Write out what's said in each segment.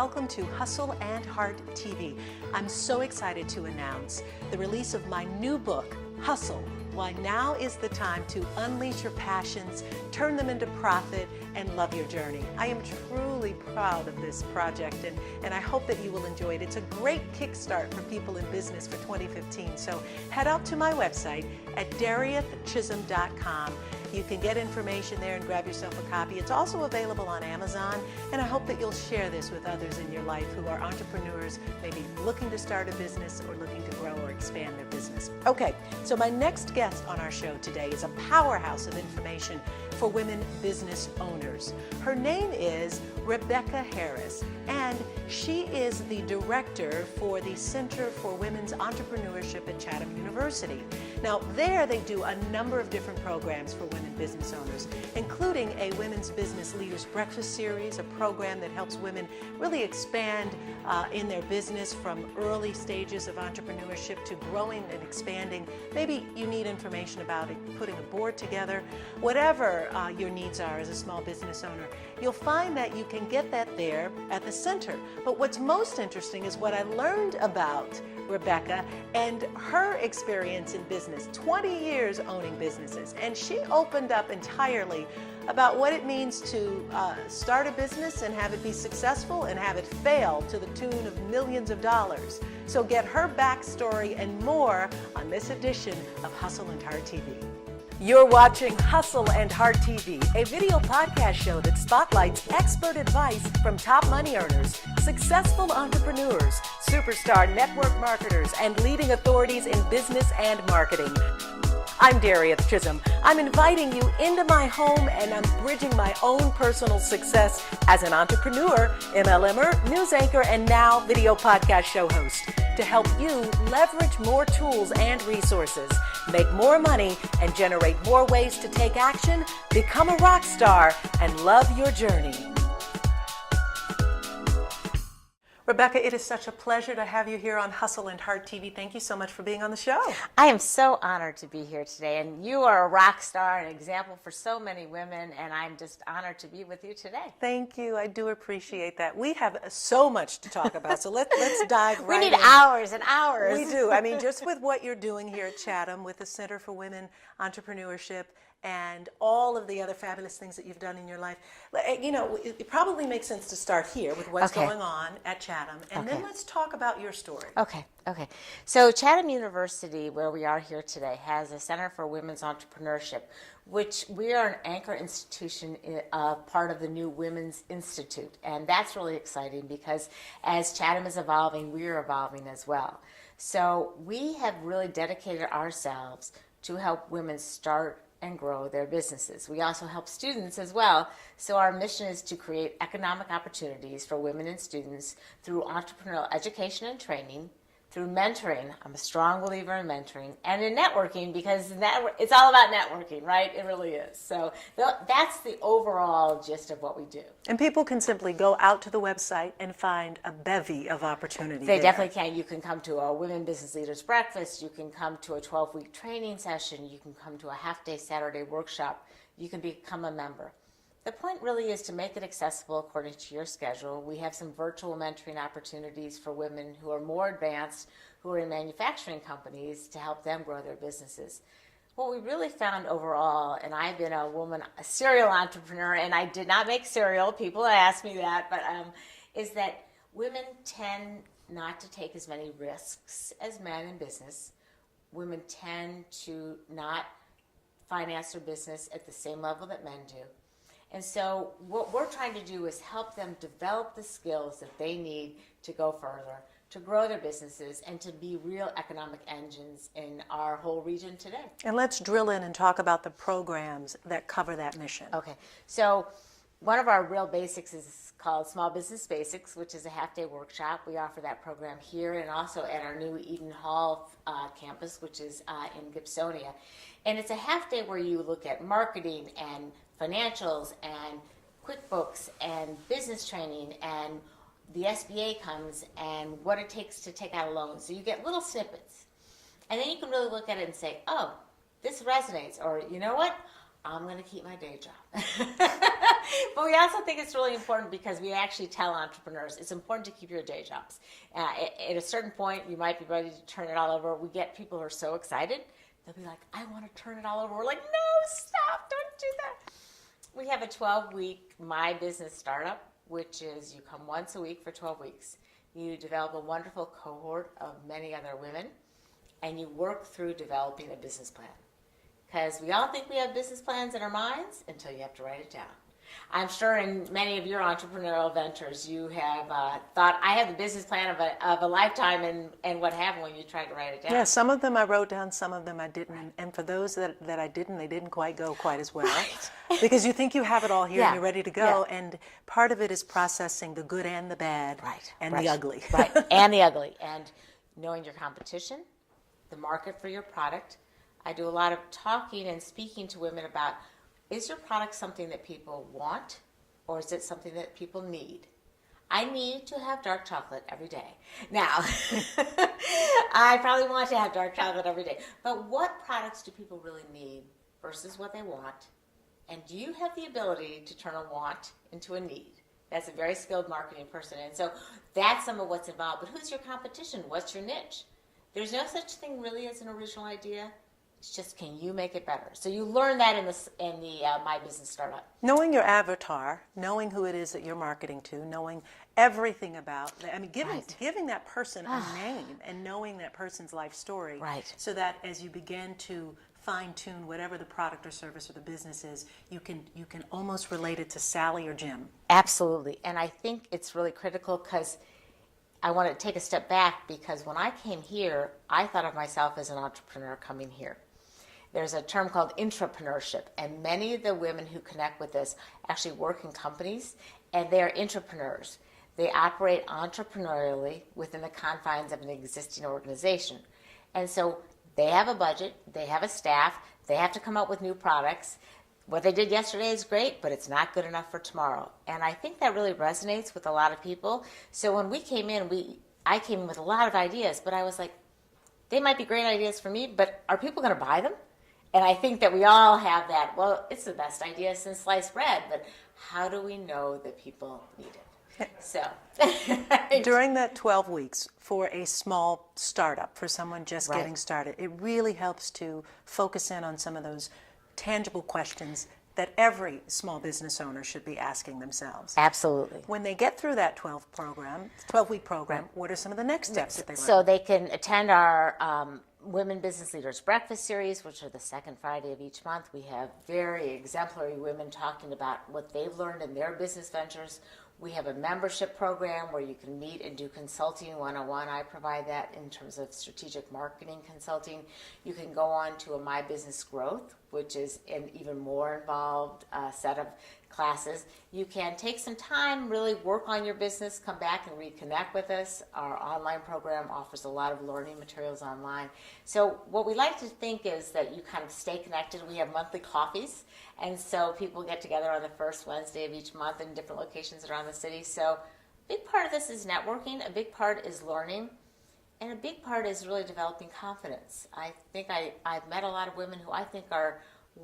welcome to Hustle and Heart TV. I'm so excited to announce the release of my new book, Hustle, Why Now is the Time to Unleash Your Passions, Turn Them into Profit, and Love Your Journey. I am truly proud of this project, and I hope that you will enjoy it. It's a great kickstart for people in business for 2015. So head out to my website at dariethchisolm.com. You can get information there and grab yourself a copy. It's also available on Amazon, and I hope that you'll share this with others in your life who are entrepreneurs, maybe looking to start a business or looking to grow or expand their business. Okay, so my next guest on our show today is a powerhouse of information for women business owners. Her name is Rebecca Harris, and she is the director for the Center for Women's Entrepreneurship at Chatham University. Now, there they do a number of different programs for women business owners, including a Women's Business Leaders Breakfast Series, a program that helps women really expand in their business from early stages of entrepreneurship to growing and expanding. Maybe you need information about it, putting a board together, whatever your needs are as a small business owner. You'll find that you can get that there at the center. But what's most interesting is what I learned about Rebecca and her experience in business, 20 years owning businesses. And she opened up entirely about what it means to start a business and have it be successful and have it fail to the tune of millions of dollars. So get her backstory and more on this edition of Hustle and Heart TV. You're watching Hustle and Heart TV, a video podcast show that spotlights expert advice from top money earners, successful entrepreneurs, superstar network marketers, and leading authorities in business and marketing. I'm Darieth Chisolm. I'm inviting you into my home, and I'm bridging my own personal success as an entrepreneur, MLMer, news anchor, and now video podcast show host to help you leverage more tools and resources, make more money, and generate more ways to take action, become a rock star, and love your journey. Rebecca, it is such a pleasure to have you here on Hustle and Heart TV. Thank you so much for being on the show. I am so honored to be here today, and you are a rock star, an example for so many women, and I'm just honored to be with you today. Thank you. I do appreciate that. We have so much to talk about, so let's dive right in. We need hours and hours. We do. I mean, just with what you're doing here at Chatham with the Center for Women Entrepreneurship and all of the other fabulous things that you've done in your life. You know, it probably makes sense to start here with what's going on at Chatham, and then let's talk about your story. Okay. So Chatham University, where we are here today, has a Center for Women's Entrepreneurship, which we are an anchor institution, part of the new Women's Institute. And that's really exciting because as Chatham is evolving, we are evolving as well. So we have really dedicated ourselves to help women start and grow their businesses. We also help students as well. So our mission is to create economic opportunities for women and students through entrepreneurial education and training, through mentoring. I'm a strong believer in mentoring, and in networking, because it's all about networking, right? It really is. So that's the overall gist of what we do. And people can simply go out to the website and find a bevy of opportunity. They definitely can. You can come to a Women Business Leaders Breakfast. You can come to a 12-week training session. You can come to a half-day Saturday workshop. You can become a member. The point really is to make it accessible according to your schedule. We have some virtual mentoring opportunities for women who are more advanced, who are in manufacturing companies, to help them grow their businesses. What we really found overall, and I've been a serial entrepreneur, and I did not make cereal. People ask me that, but is that women tend not to take as many risks as men in business. Women tend to not finance their business at the same level that men do. And so what we're trying to do is help them develop the skills that they need to go further, to grow their businesses, and to be real economic engines in our whole region today. And let's drill in and talk about the programs that cover that mission. Okay. So one of our real basics is called Small Business Basics, which is a half-day workshop. We offer that program here and also at our new Eden Hall campus, which is in Gibsonia. And it's a half-day where you look at marketing and financials and QuickBooks and business training, and the SBA comes and what it takes to take out a loan. So you get little snippets. And then you can really look at it and say, oh, this resonates. Or, you know what? I'm going to keep my day job. But we also think it's really important because we actually tell entrepreneurs it's important to keep your day jobs. At a certain point, you might be ready to turn it all over. We get people who are so excited. They'll be like, I want to turn it all over. We're like, no, stop, don't do that. We have a 12-week My Business Startup, which is you come once a week for 12 weeks. You develop a wonderful cohort of many other women, and you work through developing a business plan. Because we all think we have business plans in our minds until you have to write it down. I'm sure in many of your entrepreneurial ventures, you have thought, I have the business plan of a lifetime, and what happened when you tried to write it down? Yeah, some of them I wrote down, some of them I didn't. And for those that I didn't, they didn't quite go quite as well. Right. Because you think you have it all here Yeah. and you're ready to go. Yeah. And part of it is processing the good and the bad and the ugly. Right, and the ugly. And knowing your competition, the market for your product. I do a lot of talking and speaking to women about, is your product something that people want, or is it something that people need? I need to have dark chocolate every day. Now, I probably want to have dark chocolate every day. But what products do people really need versus what they want? And do you have the ability to turn a want into a need? That's a very skilled marketing person. And so that's some of what's involved. But who's your competition? What's your niche? There's no such thing really as an original idea. It's just, can you make it better? So you learn that in the My Business Startup. Knowing your avatar, knowing who it is that you're marketing to, knowing everything about, giving that person a name and knowing that person's life story. Right. So that as you begin to fine-tune whatever the product or service or the business is, you can almost relate it to Sally or Jim. Absolutely. And I think it's really critical because I want to take a step back, because when I came here, I thought of myself as an entrepreneur coming here. There's a term called entrepreneurship, and many of the women who connect with this actually work in companies, and they're entrepreneurs. They operate entrepreneurially within the confines of an existing organization. And so they have a budget, they have a staff, they have to come up with new products. What they did yesterday is great, but it's not good enough for tomorrow. And I think that really resonates with a lot of people. So when we came in, I came in with a lot of ideas, but I was like, they might be great ideas for me, but are people going to buy them? And I think that we all have that, well, it's the best idea since sliced bread, but how do we know that people need it? So during that 12 weeks for a small startup, for someone just getting started, it really helps to focus in on some of those tangible questions that every small business owner should be asking themselves. Absolutely. When they get through that 12-week program, what are some of the next steps that they learn? So they can attend our Women Business Leaders Breakfast Series, which are the second Friday of each month. We have very exemplary women talking about what they've learned in their business ventures. We have a membership program where you can meet and do consulting one-on-one. I provide that in terms of strategic marketing consulting. You can go on to a My Business Growth, which is an even more involved set of classes. You can take some time, really work on your business, come back and reconnect with us. Our online program offers a lot of learning materials online. So what we like to think is that you kind of stay connected. We have monthly coffees, and so people get together on the first Wednesday of each month in different locations around the city. So a big part of this is networking, a big part is learning, and a big part is really developing confidence. I think I've met a lot of women who I think are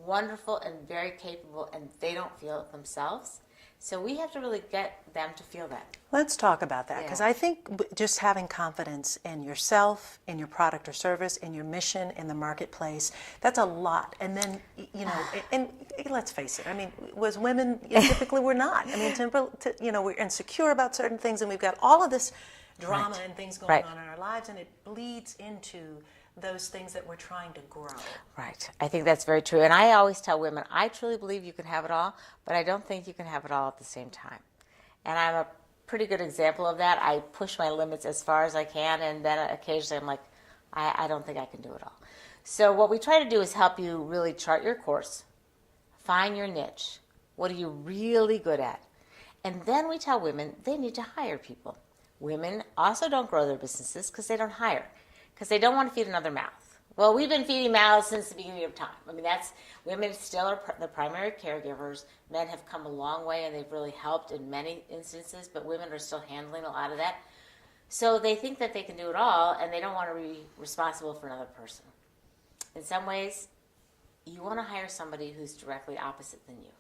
wonderful and very capable, and they don't feel it themselves. So we have to really get them to feel that. Let's talk about that, because I think just having confidence in yourself, in your product or service, in your mission, in the marketplace, that's a lot. And then, you know, and let's face it, I mean, as women, typically we're not. I mean, we're insecure about certain things, and we've got all of this drama and things going on in our lives, and it bleeds into those things that we're trying to grow. Right. I think that's very true. And I always tell women, I truly believe you can have it all, but I don't think you can have it all at the same time. And I'm a pretty good example of that. I push my limits as far as I can, and then occasionally I'm like, I don't think I can do it all. So what we try to do is help you really chart your course, find your niche. What are you really good at? And then we tell women they need to hire people. Women also don't grow their businesses because they don't hire, because they don't want to feed another mouth. Well, we've been feeding mouths since the beginning of time. I mean, women still are the primary caregivers. Men have come a long way, and they've really helped in many instances, but women are still handling a lot of that. So they think that they can do it all, and they don't want to be responsible for another person. In some ways, you want to hire somebody who's directly opposite than you.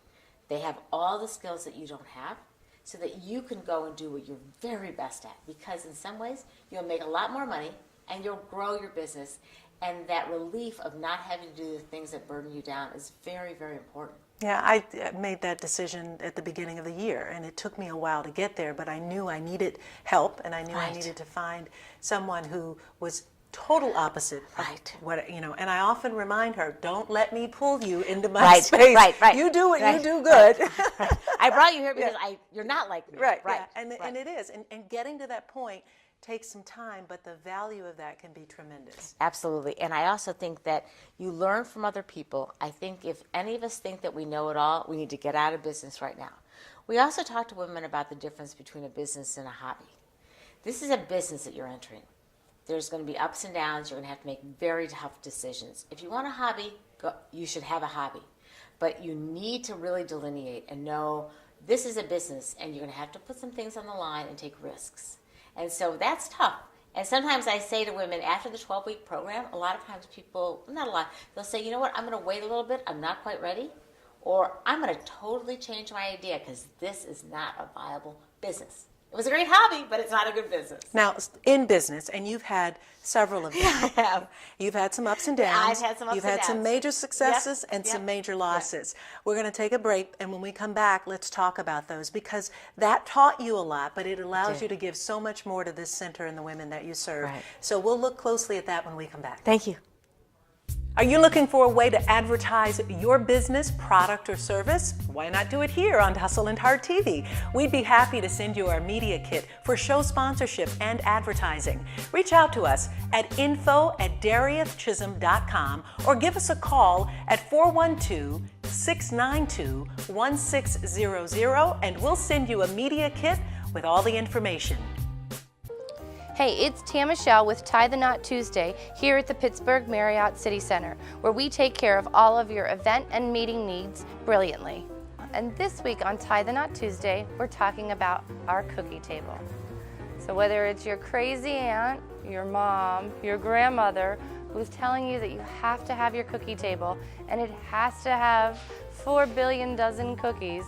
They have all the skills that you don't have, so that you can go and do what you're very best at. Because in some ways, you'll make a lot more money and you'll grow your business. And that relief of not having to do the things that burden you down is very, very important. Yeah, I made that decision at the beginning of the year, and it took me a while to get there, but I knew I needed help, and I knew I needed to find someone who was total opposite of what, and I often remind her, don't let me pull you into my space. Right. You do what you do good. Right. I brought you here because you're not like me. Right. And it is. And getting to that point takes some time, but the value of that can be tremendous. Absolutely. And I also think that you learn from other people. I think if any of us think that we know it all, we need to get out of business right now. We also talk to women about the difference between a business and a hobby. This is a business that you're entering. There's going to be ups and downs. You're going to have to make very tough decisions. If you want a hobby, you should have a hobby. But you need to really delineate and know this is a business, and you're going to have to put some things on the line and take risks. And so that's tough. And sometimes I say to women after the 12-week program, a lot of times people, not a lot, they'll say, you know what, I'm going to wait a little bit. I'm not quite ready. Or I'm going to totally change my idea because this is not a viable business. It was a great hobby, but it's not a good business. Now, in business, and you've had several of them. I have. You've had some ups and downs. I've had some ups You've and had downs. some major successes and some major losses. We're going to take a break, and when we come back, let's talk about those, because that taught you a lot, but it allows you to give so much more to this center and the women that you serve. Right. So we'll look closely at that when we come back. Thank you. Are you looking for a way to advertise your business, product, or service? Why not do it here on Hustle and Heart TV? We'd be happy to send you our media kit for show sponsorship and advertising. Reach out to us at info@dariethchisholm.com or give us a call at 412-692-1600 and we'll send you a media kit with all the information. Hey, it's Tam Michelle with Tie the Knot Tuesday here at the Pittsburgh Marriott City Center, where we take care of all of your event and meeting needs brilliantly. And this week on Tie the Knot Tuesday, we're talking about our cookie table. So whether it's your crazy aunt, your mom, your grandmother, who's telling you that you have to have your cookie table and it has to have 4 billion dozen cookies,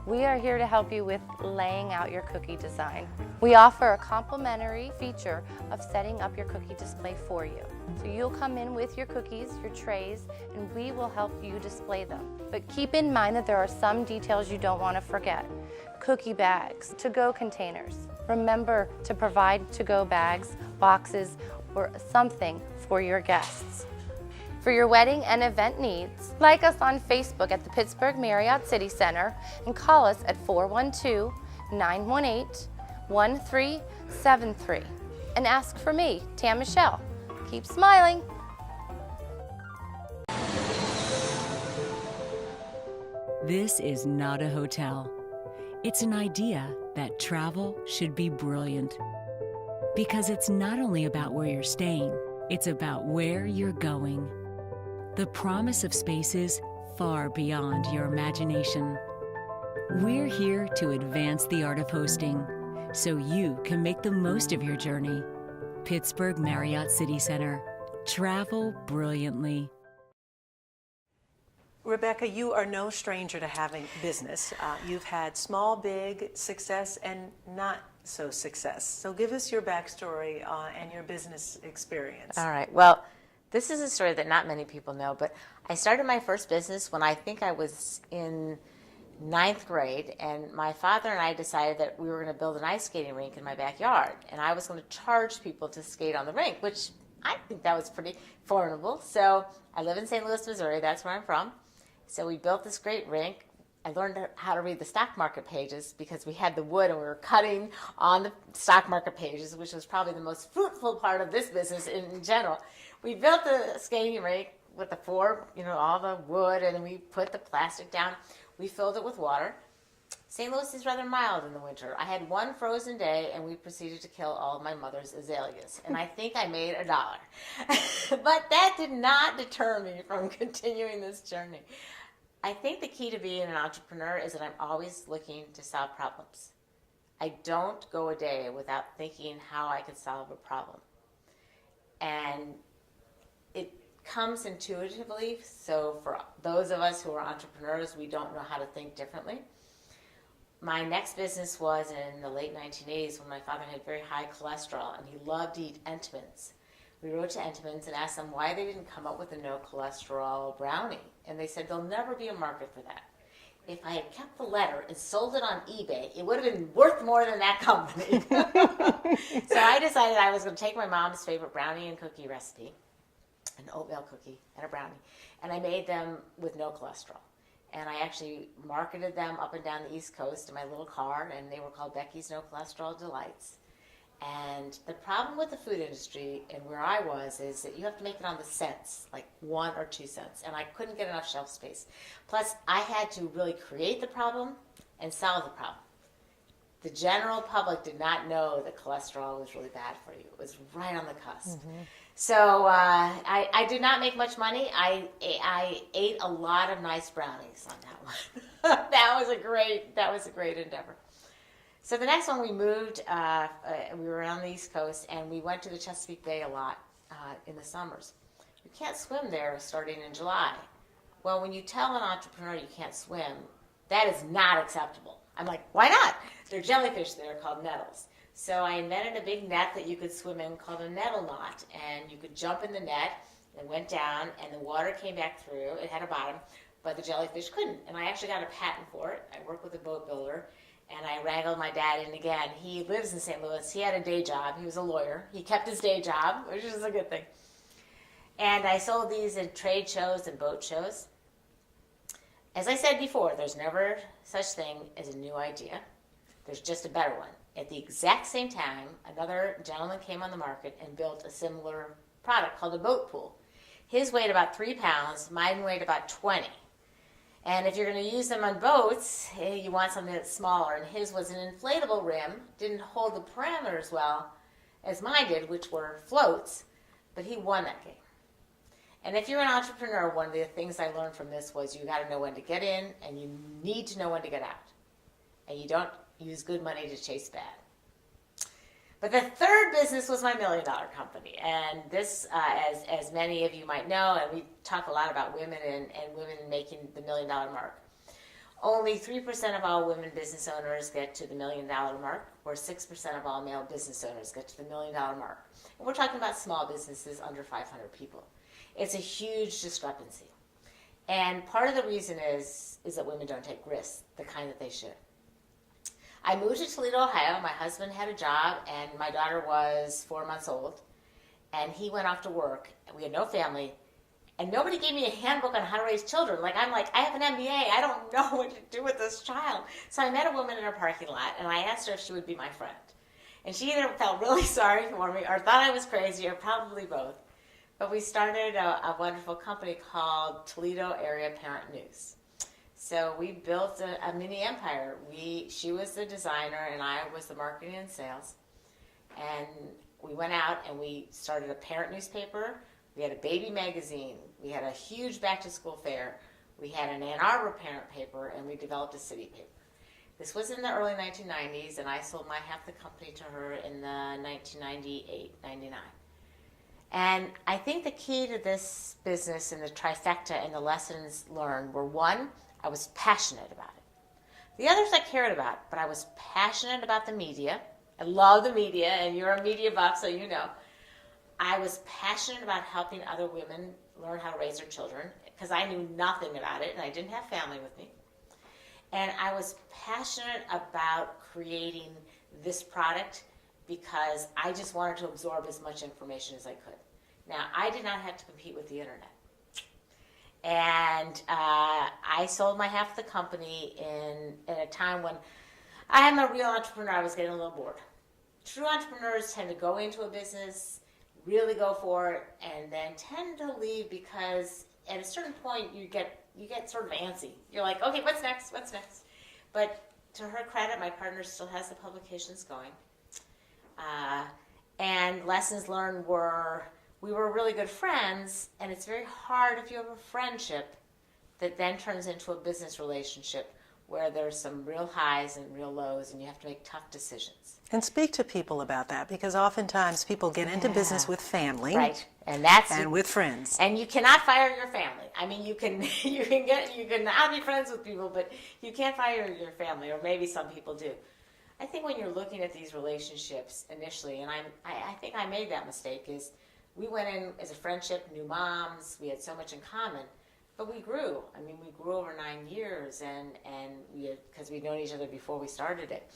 we are here to help you with laying out your cookie design. We offer a complimentary feature of setting up your cookie display for you. So you'll come in with your cookies, your trays, and we will help you display them. But keep in mind that there are some details you don't want to forget. Cookie bags, to-go containers. Remember to provide to-go bags, boxes, or something for your guests. For your wedding and event needs, like us on Facebook at the Pittsburgh Marriott City Center and call us at 412-918-1373 and ask for me, Tam Michelle. Keep smiling. This is not a hotel. It's an idea that travel should be brilliant. Because it's not only about where you're staying, it's about where you're going. The promise of spaces far beyond your imagination. We're here to advance the art of hosting so you can make the most of your journey. Pittsburgh Marriott City Center. Travel brilliantly. Rebecca, you are no stranger to having business. You've had small, big success and not so success. So give us your backstory and your business experience. All right. Well, this is a story that not many people know, but I started my first business when I think I was in 9th grade, and my father and I decided that we were going to build an ice skating rink in my backyard, and I was going to charge people to skate on the rink, which I think that was pretty formidable. So I live in St. Louis, Missouri. That's where I'm from. So we built this great rink. I learned how to read the stock market pages because we had the wood and we were cutting on the stock market pages, which was probably the most fruitful part of this business in general. We built the skating rink with the all the wood, and then we put the plastic down. We filled it with water. St. Louis is rather mild in the winter. I had one frozen day, and we proceeded to kill all of my mother's azaleas. And I think I made $1. But that did not deter me from continuing this journey. I think the key to being an entrepreneur is that I'm always looking to solve problems. I don't go a day without thinking how I can solve a problem. And it comes intuitively. So for those of us who are entrepreneurs, we don't know how to think differently. My next business was in the late 1980s when my father had very high cholesterol and he loved to eat Entenmann's. We wrote to Entenmann's and asked them why they didn't come up with a no cholesterol brownie. And they said there'll never be a market for that. If I had kept the letter and sold it on eBay, it would have been worth more than that company. So I decided I was going to take my mom's favorite brownie and cookie recipe, an oatmeal cookie and a brownie, and I made them with no cholesterol. And I actually marketed them up and down the East Coast in my little car, and they were called Becky's No Cholesterol Delights. And the problem with the food industry and where I was is that you have to make it on the cents, like 1 or 2 cents, and I couldn't get enough shelf space. Plus, I had to really create the problem and solve the problem. The general public did not know that cholesterol was really bad for you. It was right on the cusp. Mm-hmm. So I did not make much money. I ate a lot of nice brownies on that one. That was a great endeavor. So the next one we moved, we were on the East Coast, and we went to the Chesapeake Bay a lot in the summers. You can't swim there starting in July. Well, when you tell an entrepreneur you can't swim, that is not acceptable. I'm like, why not? There are jellyfish there called nettles. So I invented a big net that you could swim in called a nettle knot, and you could jump in the net and went down, and the water came back through. It had a bottom, but the jellyfish couldn't. And I actually got a patent for it. I worked with a boat builder, and I wrangled my dad in again. He lives in St. Louis. He had a day job. He was a lawyer. He kept his day job, which is a good thing. And I sold these in trade shows and boat shows. As I said before, there's never such thing as a new idea. There's just a better one. At the exact same time, another gentleman came on the market and built a similar product called a boat pool. His weighed about 3 pounds, mine weighed about 20. And if you're going to use them on boats, you want something that's smaller. And his was an inflatable rim, didn't hold the parameters well as mine did, which were floats, but he won that game. And if you're an entrepreneur, one of the things I learned from this was you got to know when to get in, and you need to know when to get out. And you don't use good money to chase bad. But the third business was my $1 million company. And this, as many of you might know, and we talk a lot about women and women making the $1 million mark. Only 3% of all women business owners get to the $1 million mark, or 6% of all male business owners get to the $1 million mark. And we're talking about small businesses under 500 people. It's a huge discrepancy. And part of the reason is that women don't take risks, the kind that they should. I moved to Toledo, Ohio. My husband had a job, and my daughter was 4 months old. And he went off to work. We had no family. And nobody gave me a handbook on how to raise children. I have an MBA. I don't know what to do with this child. So I met a woman in a parking lot, and I asked her if she would be my friend. And she either felt really sorry for me or thought I was crazy, or probably both. But we started a wonderful company called Toledo Area Parent News. So we built a mini empire. She was the designer and I was the marketing and sales. And we went out and we started a parent newspaper. We had a baby magazine. We had a huge back-to-school fair. We had an Ann Arbor parent paper, and we developed a city paper. This was in the early 1990s, and I sold my half the company to her in the 1998, 99. And I think the key to this business and the trifecta and the lessons learned were, one, I was passionate about it. The others I cared about, but I was passionate about the media. I love the media, and you're a media buff, so you know. I was passionate about helping other women learn how to raise their children because I knew nothing about it, and I didn't have family with me. And I was passionate about creating this product because I just wanted to absorb as much information as I could. Now, I did not have to compete with the internet. And I sold my half of the company in a time when I'm a real entrepreneur. I was getting a little bored. True entrepreneurs tend to go into a business, really go for it, and then tend to leave because at a certain point you get sort of antsy. You're like, okay, what's next? What's next? But to her credit, my partner still has the publications going. And lessons learned were, we were really good friends, and it's very hard if you have a friendship that then turns into a business relationship where there's some real highs and real lows, and you have to make tough decisions. And speak to people about that, because oftentimes people get into business with family. Right. And with friends. And you cannot fire your family. I mean, you can not be friends with people, but you can't fire your family, or maybe some people do. I think when you're looking at these relationships initially, and I think I made that mistake, is we went in as a friendship, new moms, we had so much in common, but we grew. I mean, we grew over 9 years, and because we'd known each other before we started it.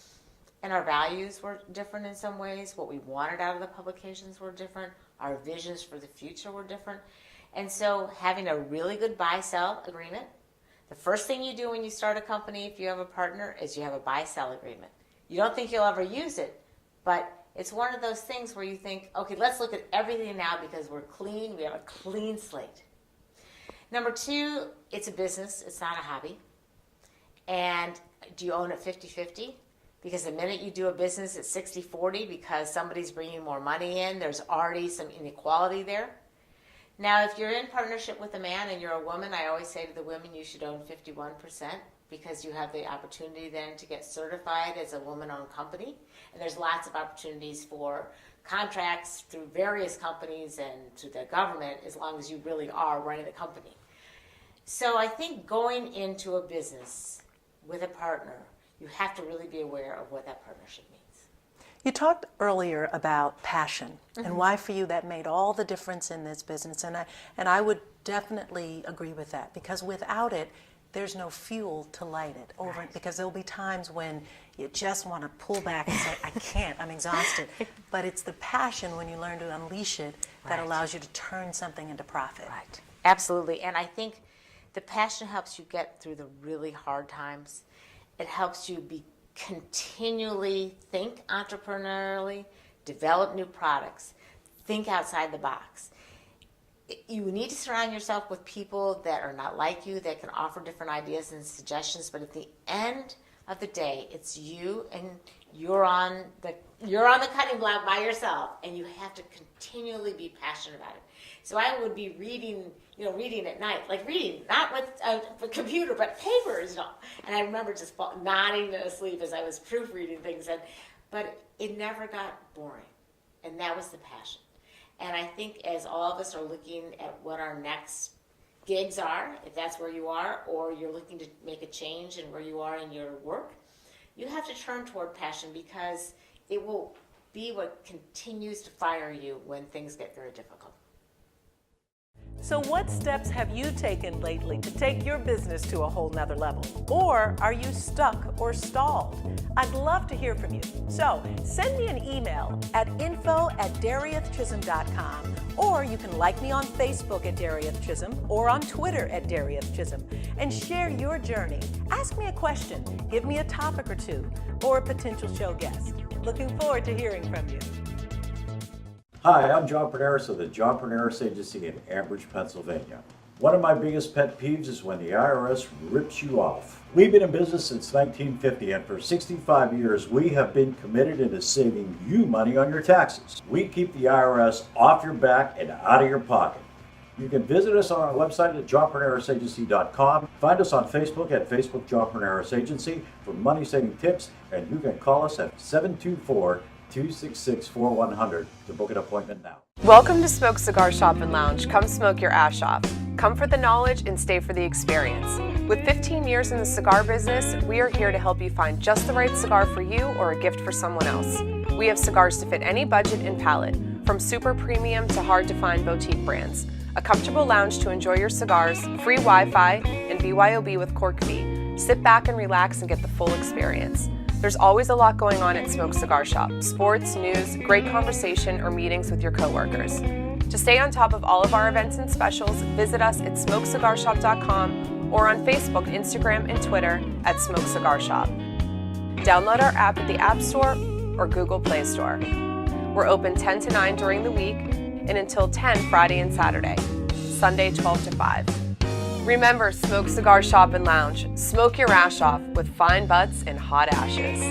And our values were different in some ways. What we wanted out of the publications were different. Our visions for the future were different. And so having a really good buy-sell agreement, the first thing you do when you start a company, if you have a partner, is you have a buy-sell agreement. You don't think you'll ever use it, but it's one of those things where you think, okay, let's look at everything now because we're clean. We have a clean slate. Number two, it's a business. It's not a hobby. And do you own it 50-50? Because the minute you do a business at 60-40 because somebody's bringing more money in, there's already some inequality there. Now, if you're in partnership with a man and you're a woman, I always say to the women you should own 51% because you have the opportunity then to get certified as a woman-owned company. And there's lots of opportunities for contracts through various companies and to the government as long as you really are running the company. So I think going into a business with a partner, you have to really be aware of what that partnership means. You talked earlier about passion and why for you that made all the difference in this business. And I would definitely agree with that, because without it, there's no fuel to light it over. Right. Because there'll be times when you just want to pull back and say, I can't, I'm exhausted. But it's the passion when you learn to unleash it that allows you to turn something into profit. Right. Absolutely. And I think the passion helps you get through the really hard times. It helps you continually think entrepreneurially, develop new products, think outside the box. You need to surround yourself with people that are not like you, that can offer different ideas and suggestions, but at the end of the day, it's you, and you're on the cutting block by yourself, and you have to continually be passionate about it. So I would be reading at night, like reading, not with a computer, but papers, And I remember just nodding asleep as I was proofreading things, but it never got boring, and that was the passion. And I think as all of us are looking at what our next gigs are, if that's where you are, or you're looking to make a change in where you are in your work, you have to turn toward passion, because it will be what continues to fire you when things get very difficult. So what steps have you taken lately to take your business to a whole nother level? Or are you stuck or stalled? I'd love to hear from you. So send me an email at info@dariethchisholm.com, or you can like me on Facebook at Darieth Chisolm or on Twitter at Darieth Chisolm, and share your journey. Ask me a question, give me a topic or two, or a potential show guest. Looking forward to hearing from you. Hi, I'm John Perneris of the John Perneris Agency in Ambridge, Pennsylvania. One of my biggest pet peeves is when the IRS rips you off. We've been in business since 1950, and for 65 years we have been committed into saving you money on your taxes. We keep the IRS off your back and out of your pocket. You can visit us on our website at johnpernerisagency.com. Find us on Facebook at Facebook John Perneris Agency for money-saving tips, and you can call us at 724-266-4100 to book an appointment now. Welcome to Smoke Cigar Shop and Lounge. Come smoke your ash off. Come for the knowledge and stay for the experience. With 15 years in the cigar business, we are here to help you find just the right cigar for you or a gift for someone else. We have cigars to fit any budget and palate, from super premium to hard-to-find boutique brands. A comfortable lounge to enjoy your cigars, free Wi-Fi, and BYOB with cork fee. Sit back and relax and get the full experience. There's always a lot going on at Smoke Cigar Shop. Sports, news, great conversation, or meetings with your coworkers. To stay on top of all of our events and specials, visit us at smokecigarshop.com or on Facebook, Instagram, and Twitter at Smoke Cigar Shop. Download our app at the App Store or Google Play Store. We're open 10 to 9 during the week and until 10 Friday and Saturday, Sunday 12 to 5. Remember, Smoke Cigar Shop and Lounge. Smoke your ash off with fine butts and hot ashes.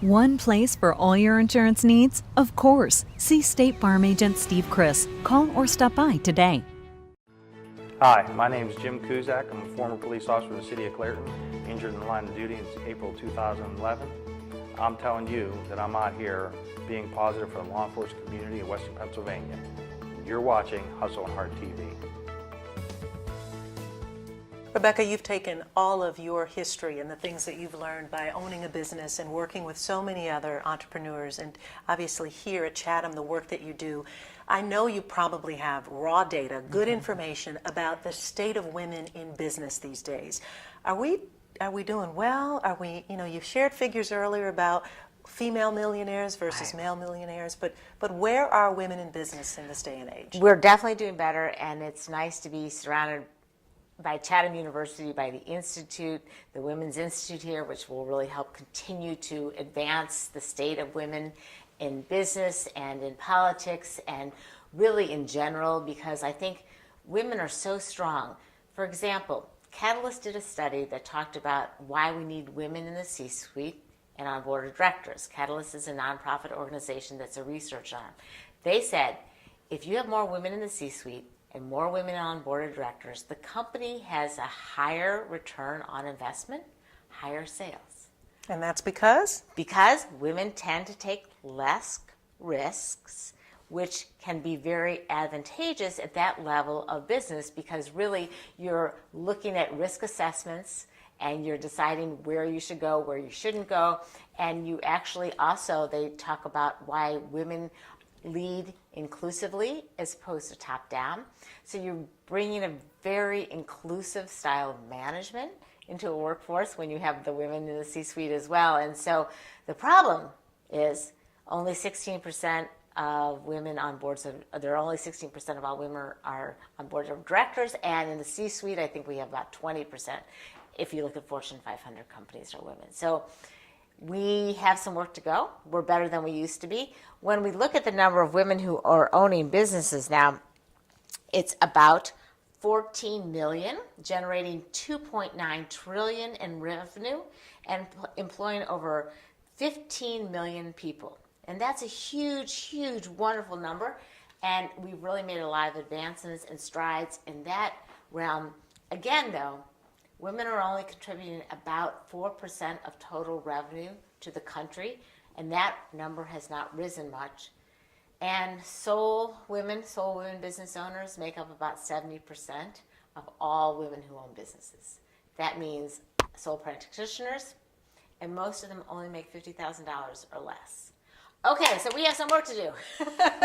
One place for all your insurance needs? Of course. See State Farm Agent Steve Chris. Call or stop by today. Hi, my name is Jim Kuzak. I'm a former police officer in the city of Clairton, injured in the line of duty in April 2011. I'm telling you that I'm out here being positive for the law enforcement community in Western Pennsylvania. You're watching Hustle and Heart TV. Rebecca, you've taken all of your history and the things that you've learned by owning a business and working with so many other entrepreneurs, and obviously here at Chatham, the work that you do. I know you probably have raw data, good information about the state of women in business these days. Are we doing well? Are we, you shared figures earlier about female millionaires versus male millionaires, but where are women in business in this day and age? We're definitely doing better, and it's nice to be surrounded by Chatham University, by the Institute, the Women's Institute here, which will really help continue to advance the state of women in business and in politics and really in general, because I think women are so strong. For example, Catalyst did a study that talked about why we need women in the C-suite and on board of directors. Catalyst is a nonprofit organization that's a research arm. They said, if you have more women in the C-suite and more women on board of directors, the company has a higher return on investment, higher sales. And that's because? Because women tend to take less risks, which can be very advantageous at that level of business, because really you're looking at risk assessments and you're deciding where you should go, where you shouldn't go. And you actually also, they talk about why women lead inclusively as opposed to top down. So you're bringing a very inclusive style of management into a workforce when you have the women in the C-suite as well. And so the problem is only 16% of women on boards of, there are only 16% of all women are on boards of directors, and in the C-suite I think we have about 20% if you look at Fortune 500 companies are women. So we have some work to go. We're better than we used to be. When we look at the number of women who are owning businesses now, it's about 14 million, generating 2.9 trillion in revenue and employing over 15 million people. And that's a huge, huge, wonderful number. And we've really made a lot of advancements and strides in that realm. Again, though, women are only contributing about 4% of total revenue to the country, and that number has not risen much. And sole women business owners make up about 70% of all women who own businesses. That means sole practitioners, and most of them only make $50,000 or less. Okay, so we have some work to do.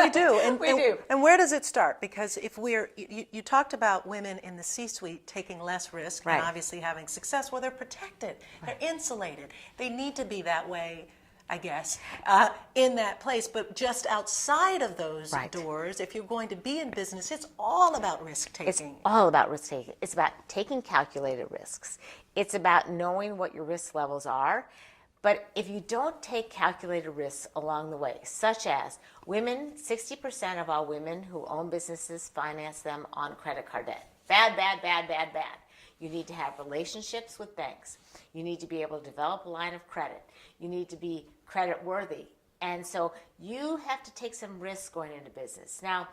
We do. And, we do. And where does it start? Because if you talked about women in the C-suite taking less risk and obviously having success. Well, they're protected. They're insulated. They need to be that way, I guess, in that place. But just outside of those doors, if you're going to be in business, it's all about risk-taking. It's all about risk-taking. It's about taking calculated risks. It's about knowing what your risk levels are. But if you don't take calculated risks along the way, such as women, 60% of all women who own businesses finance them on credit card debt. Bad, bad, bad, bad, bad. You need to have relationships with banks. You need to be able to develop a line of credit. You need to be credit worthy. And so you have to take some risks going into business. Now,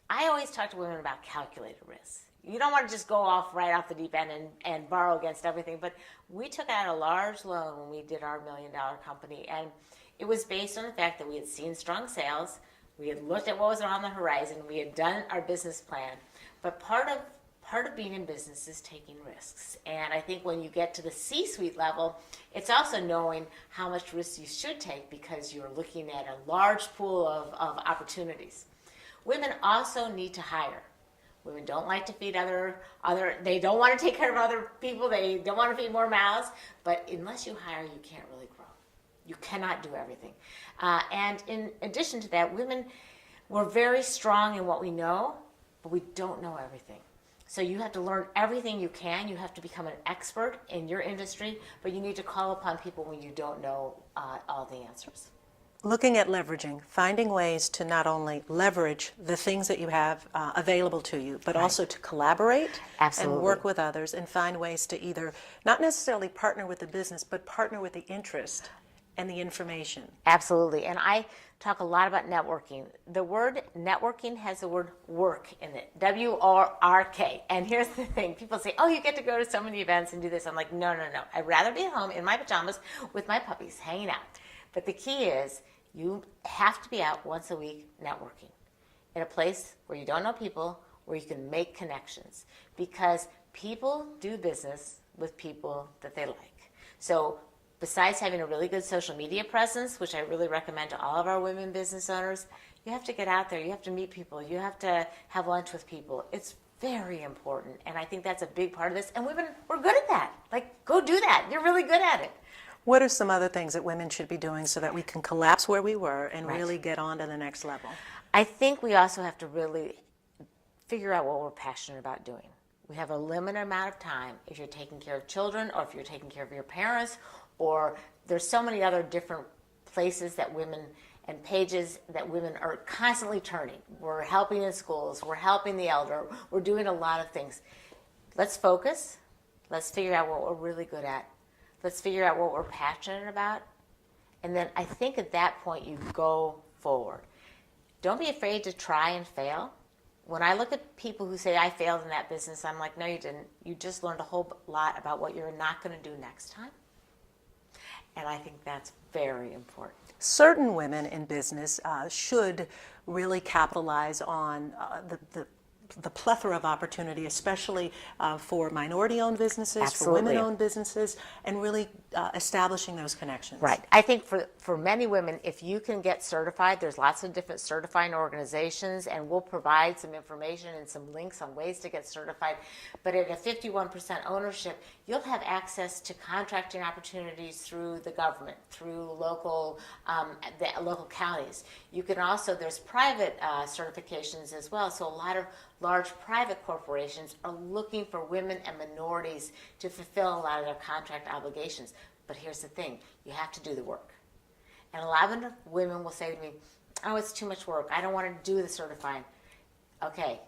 I always talk to women about calculated risks. You don't want to just go off right off the deep end and borrow against everything. But we took out a large loan when we did our $1 million company. And it was based on the fact that we had seen strong sales. We had looked at what was on the horizon. We had done our business plan. But part of being in business is taking risks. And I think when you get to the C-suite level, it's also knowing how much risk you should take, because you're looking at a large pool of opportunities. Women also need to hire. Women don't like to feed they don't want to take care of other people. They don't want to feed more mouths. But unless you hire, you can't really grow. You cannot do everything. And in addition to that, women, we're very strong in what we know, but we don't know everything. So you have to learn everything you can. You have to become an expert in your industry, but you need to call upon people when you don't know all the answers. Looking at leveraging, finding ways to not only leverage the things that you have available to you, but also to collaborate and work with others and find ways to either not necessarily partner with the business, but partner with the interest and the information. Absolutely. And I talk a lot about networking. The word networking has the word work in it, W-R-K. And here's the thing. People say, oh, you get to go to so many events and do this. I'm like, no. I'd rather be at home in my pajamas with my puppies hanging out. But the key is you have to be out once a week networking in a place where you don't know people, where you can make connections. Because people do business with people that they like. So besides having a really good social media presence, which I really recommend to all of our women business owners, you have to get out there. You have to meet people. You have to have lunch with people. It's very important. And I think that's a big part of this. And women, we're good at that. Like, go do that. You're really good at it. What are some other things that women should be doing so that we can collapse where we were and Right. really get on to the next level? I think we also have to really figure out what we're passionate about doing. We have a limited amount of time if you're taking care of children or if you're taking care of your parents, or there's so many other different places that women and pages that women are constantly turning. We're helping in schools, we're helping the elder, we're doing a lot of things. Let's focus. Let's figure out what we're really good at. Let's figure out what we're passionate about. And then I think at that point you go forward. Don't be afraid to try and fail. When I look at people who say, I failed in that business, I'm like, no, you didn't. You just learned a whole lot about what you're not going to do next time. And I think that's very important. Certain women in business should really capitalize on the plethora of opportunity, especially for minority-owned businesses, Absolutely. for women-owned businesses, and really establishing those connections. Right. I think for many women, if you can get certified, there's lots of different certifying organizations, and we'll provide some information and some links on ways to get certified. But at a 51% ownership, you'll have access to contracting opportunities through the government, through local local counties. You can also, there's private certifications as well. So a lot of large private corporations are looking for women and minorities to fulfill a lot of their contract obligations. But here's the thing, you have to do the work. And a lot of women will say to me, oh, it's too much work. I don't want to do the certifying. Okay,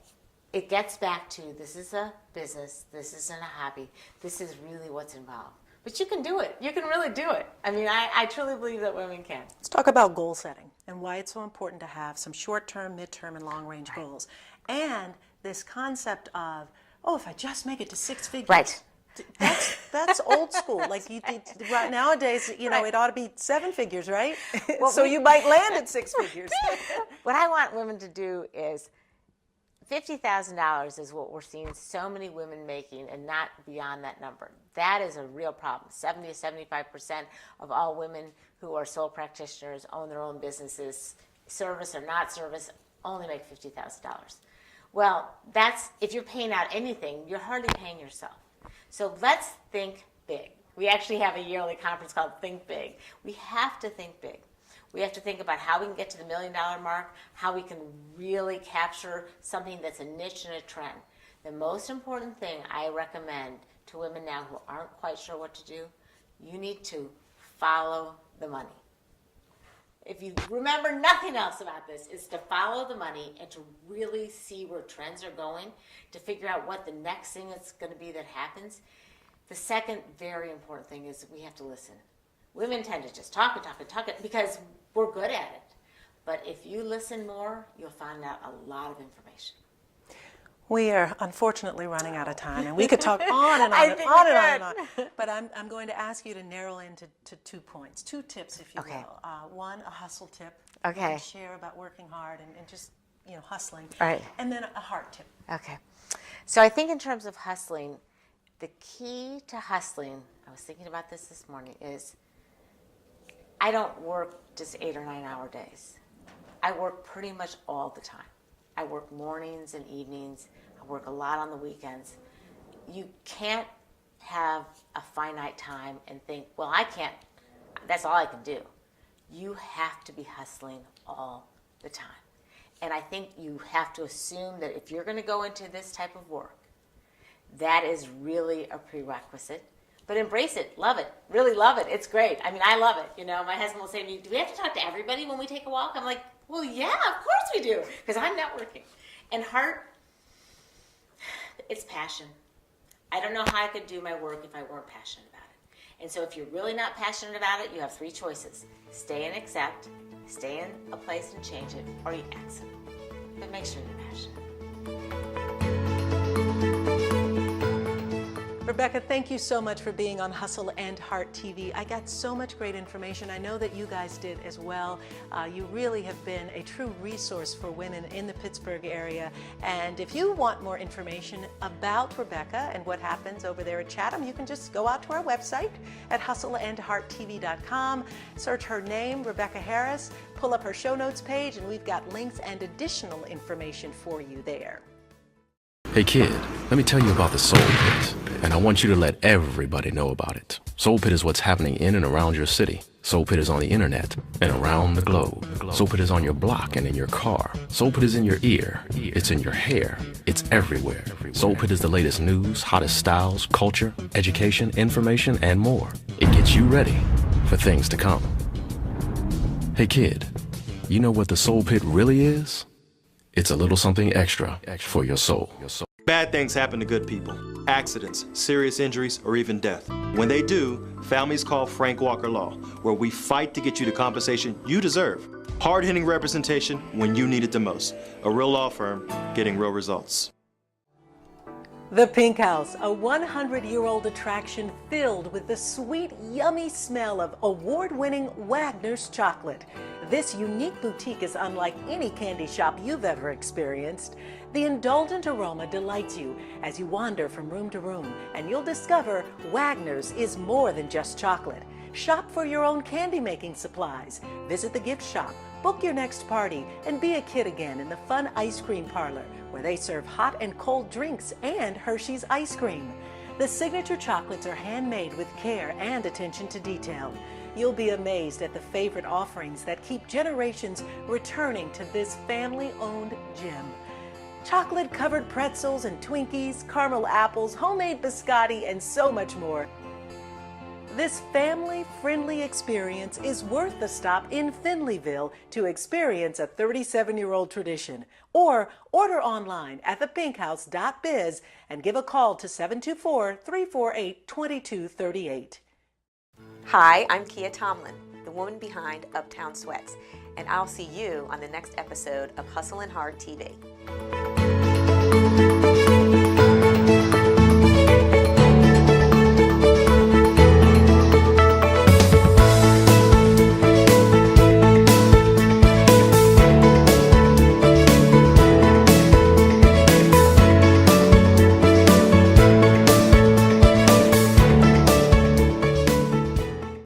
it gets back to this is a business, this isn't a hobby, this is really what's involved. But you can do it. You can really do it. I mean, I truly believe that women can. Let's talk about goal setting and why it's so important to have some short-term, mid-term, and long-range goals. And this concept of, oh, if I just make it to 6 figures. Right. That's old school. Like right nowadays, you know, it ought to be 7 figures, right? Well, so you might land at 6 figures. What I want women to do is $50,000 is what we're seeing so many women making, and not beyond that number. That is a real problem. 70 to 75% of all women who are sole practitioners, own their own businesses, service or not service, only make $50,000. Well, that's, if you're paying out anything, you're hardly paying yourself. So let's think big. We actually have a yearly conference called Think Big. We have to think big. We have to think about how we can get to the $1 million mark, how we can really capture something that's a niche and a trend. The most important thing I recommend to women now who aren't quite sure what to do, you need to follow the money. If you remember nothing else about this, is to follow the money and to really see where trends are going, to figure out what the next thing is going to be that happens. The second very important thing is we have to listen. Women tend to just talk it because we're good at it. But if you listen more, you'll find out a lot of information. We are unfortunately running out of time, and we could talk on and on and on and on and on. But I'm going to ask you to narrow into 2 points, 2 tips, if you Okay. will. One, a hustle tip. Okay. You can share about working hard and just, you know, hustling. Right. And then a heart tip. Okay. So I think in terms of hustling, the key to hustling, I was thinking about this morning, is I don't work just 8 or 9 hour days. I work pretty much all the time. I work mornings and evenings. I work a lot on the weekends. You can't have a finite time and think, well, I can't, that's all I can do. You have to be hustling all the time. And I think you have to assume that if you're going to go into this type of work, that is really a prerequisite. But embrace it, love it, really love it. It's great. I mean, I love it. You know, my husband will say to me, do we have to talk to everybody when we take a walk? I'm like, well, yeah, of course we do, because I'm networking. And heart, it's passion. I don't know how I could do my work if I weren't passionate about it. And so if you're really not passionate about it, you have three choices. Stay and accept, stay in a place and change it, or you exit. But make sure you're passionate. Rebecca, thank you so much for being on Hustle and Heart TV. I got so much great information. I know that you guys did as well. You really have been a true resource for women in the Pittsburgh area. And if you want more information about Rebecca and what happens over there at Chatham, you can just go out to our website at hustleandhearttv.com, search her name, Rebecca Harris, pull up her show notes page, and we've got links and additional information for you there. Hey kid, let me tell you about the Soul Pit, and I want you to let everybody know about it. Soul Pit is what's happening in and around your city. Soul Pit is on the internet and around the globe. Soul Pit is on your block and in your car. Soul Pit is in your ear. It's in your hair. It's everywhere. Soul Pit is the latest news, hottest styles, culture, education, information, and more. It gets you ready for things to come. Hey kid, you know what the Soul Pit really is? It's a little something extra for your soul. Bad things happen to good people. Accidents, serious injuries, or even death. When they do, families call Frank Walker Law, where we fight to get you the compensation you deserve. Hard-hitting representation when you need it the most. A real law firm getting real results. The Pink House, a 100-year-old attraction filled with the sweet, yummy smell of award-winning Wagner's chocolate. This unique boutique is unlike any candy shop you've ever experienced. The indulgent aroma delights you as you wander from room to room, and you'll discover Wagner's is more than just chocolate. Shop for your own candy-making supplies. Visit the gift shop, book your next party, and be a kid again in the fun ice cream parlor, where they serve hot and cold drinks and Hershey's ice cream. The signature chocolates are handmade with care and attention to detail. You'll be amazed at the favorite offerings that keep generations returning to this family-owned gem. Chocolate-covered pretzels and Twinkies, caramel apples, homemade biscotti, and so much more. This family-friendly experience is worth the stop in Finleyville to experience a 37-year-old tradition. Or order online at thepinkhouse.biz and give a call to 724-348-2238. Hi, I'm Kia Tomlin, the woman behind Uptown Sweats, and I'll see you on the next episode of Hustle and Heart TV.